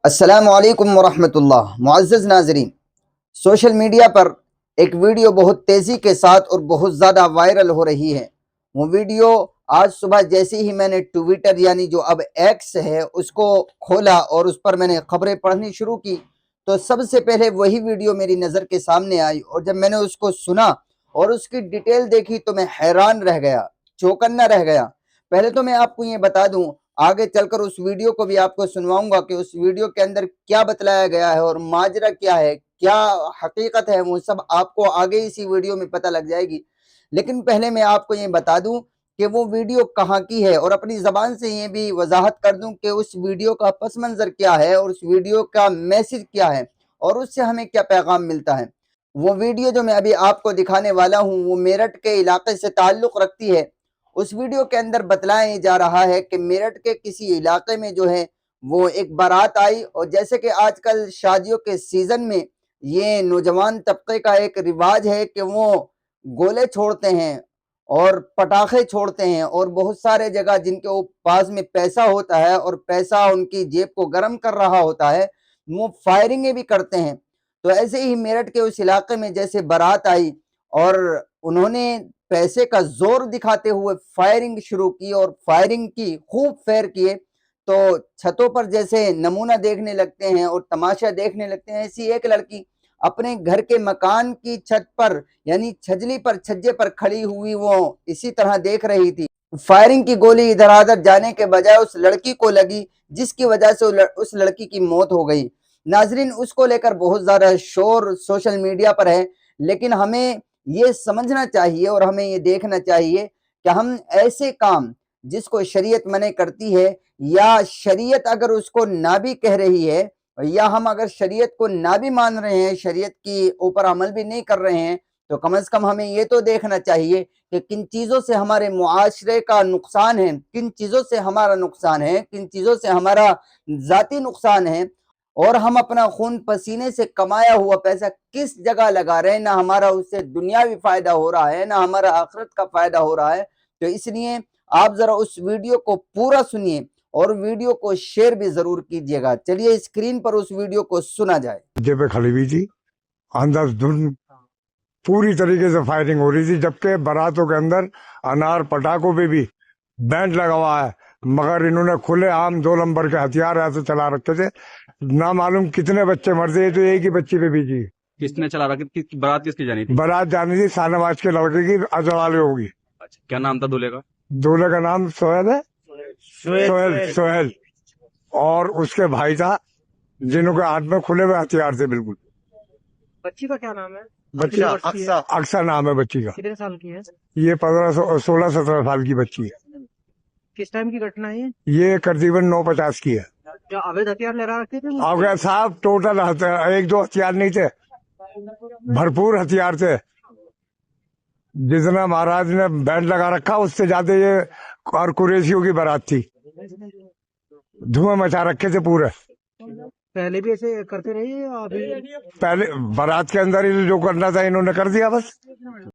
السلام علیکم ورحمۃ اللہ۔ معزز ناظرین، سوشل میڈیا پر ایک ویڈیو بہت تیزی کے ساتھ اور بہت زیادہ وائرل ہو رہی ہے۔ وہ ویڈیو آج صبح جیسے ہی میں نے ٹویٹر یعنی جو اب ایکس ہے اس کو کھولا اور اس پر میں نے خبریں پڑھنی شروع کی تو سب سے پہلے وہی ویڈیو میری نظر کے سامنے آئی، اور جب میں نے اس کو سنا اور اس کی ڈیٹیل دیکھی تو میں حیران رہ گیا، چوکنا رہ گیا۔ پہلے تو میں آپ کو یہ بتا دوں، آگے چل کر اس ویڈیو کو بھی آپ کو سنواؤں گا کہ اس ویڈیو کے اندر کیا بتلایا گیا ہے اور ماجرا کیا ہے، کیا حقیقت ہے، وہ سب آپ کو آگے اسی ویڈیو میں پتہ لگ جائے گی۔ لیکن پہلے میں آپ کو یہ بتا دوں کہ وہ ویڈیو کہاں کی ہے، اور اپنی زبان سے یہ بھی وضاحت کر دوں کہ اس ویڈیو کا پس منظر کیا ہے اور اس ویڈیو کا میسج کیا ہے اور اس سے ہمیں کیا پیغام ملتا ہے۔ وہ ویڈیو جو میں ابھی آپ کو دکھانے والا ہوں وہ میرٹھ کے علاقے سے تعلق رکھتی ہے۔ اس ویڈیو کے اندر بتلایا جا رہا ہے کہ میرٹھ کے کسی علاقے میں جو ہے وہ ایک بارات آئی، اور جیسے کہ آج کل شادیوں کے سیزن میں یہ نوجوان طبقے کا ایک رواج ہے کہ وہ گولے چھوڑتے ہیں اور پٹاخے چھوڑتے ہیں، اور بہت سارے جگہ جن کے پاس میں پیسہ ہوتا ہے اور پیسہ ان کی جیب کو گرم کر رہا ہوتا ہے وہ فائرنگیں بھی کرتے ہیں۔ تو ایسے ہی میرٹھ کے اس علاقے میں جیسے بارات آئی اور انہوں نے پیسے کا زور دکھاتے ہوئے فائرنگ شروع کی اور فائرنگ کی، خوب فائر کیے، تو چھتوں پر جیسے نمونہ دیکھنے لگتے ہیں اور تماشا دیکھنے لگتے ہیں، ایسی ایک لڑکی اپنے گھر کے مکان کی چھت پر یعنی چھجلی پر چھجے پر کھڑی ہوئی وہ اسی طرح دیکھ رہی تھی۔ فائرنگ کی گولی ادھر ادھر جانے کے بجائے اس لڑکی کو لگی، جس کی وجہ سے اس لڑکی کی موت ہو گئی۔ ناظرین، اس کو لے کر بہت زیادہ شور سوشل میڈیا پر ہے، لیکن ہمیں یہ سمجھنا چاہیے اور ہمیں یہ دیکھنا چاہیے کہ ہم ایسے کام جس کو شریعت منع کرتی ہے، یا شریعت اگر اس کو نہ بھی کہہ رہی ہے، یا ہم اگر شریعت کو نہ بھی مان رہے ہیں، شریعت کی اوپر عمل بھی نہیں کر رہے ہیں، تو کم از کم ہمیں یہ تو دیکھنا چاہیے کہ کن چیزوں سے ہمارے معاشرے کا نقصان ہے، کن چیزوں سے ہمارا نقصان ہے، کن چیزوں سے ہمارا ذاتی نقصان ہے، اور ہم اپنا خون پسینے سے کمایا ہوا پیسہ کس جگہ لگا رہے ہیں، نہ ہمارا اس سے دنیاوی فائدہ ہو رہا ہے نہ ہمارا آخرت کا فائدہ ہو رہا ہے۔ تو اس لیے آپ ذرا اس ویڈیو کو پورا سنیے اور ویڈیو کو شیئر بھی ضرور کیجیے گا۔ چلیے اسکرین پر اس ویڈیو کو سنا جائے۔ جگہ پہ کھڑی ہوئی تھی، اندر دھن پوری طریقے سے فائرنگ ہو رہی تھی، جبکہ باراتوں کے اندر انار پٹاخوں پہ بھی بینڈ لگا ہوا ہے، مگر انہوں نے کھلے عام 2 نمبر کے ہتھیار ایسے چلا رکھے تھے، نہ معلوم کتنے بچے مر گئے، تو ایک ہی بچی پہ بھی کس نے چلا رکھا؟ بارات کس کی جانی تھی؟ بارات جانی تھی شاہ نواز کے لڑکے کی، اظہر والے ہوگی۔ اچھا، کیا نام تھا دولہے کا؟ دولہے کا نام سہیل ہے، سہیل، اور اس کے بھائی تھا جنہوں کے ہاتھ میں کھلے ہوئے ہتھیار تھے بالکل۔ بچی کا کیا نام ہے؟ بچی اکثر نام ہے بچی کا۔ کتنے سال کی ہے؟ یہ 16-17 سال کی بچی ہے۔ کس ٹائم کی گھٹنا ہے یہ تقریباً 9:50 کی ہے۔ کیا اویدھ ہتھیار لہرا رکھتے تھے؟ اور صاحب ٹوٹل 1-2 ہتھیار نہیں تھے، بھرپور ہتھیار تھے۔ جتنا مہاراج نے بینڈ لگا رکھا اس سے زیادہ یہ اور قریشیوں کی بارات تھی، دھواں مچا رکھے تھے پورے۔ پہلے بھی ایسے کرتے رہے یا ابھی؟ پہلے بارات کے اندر ہی جو کرنا تھا انہوں نے کر دیا بس۔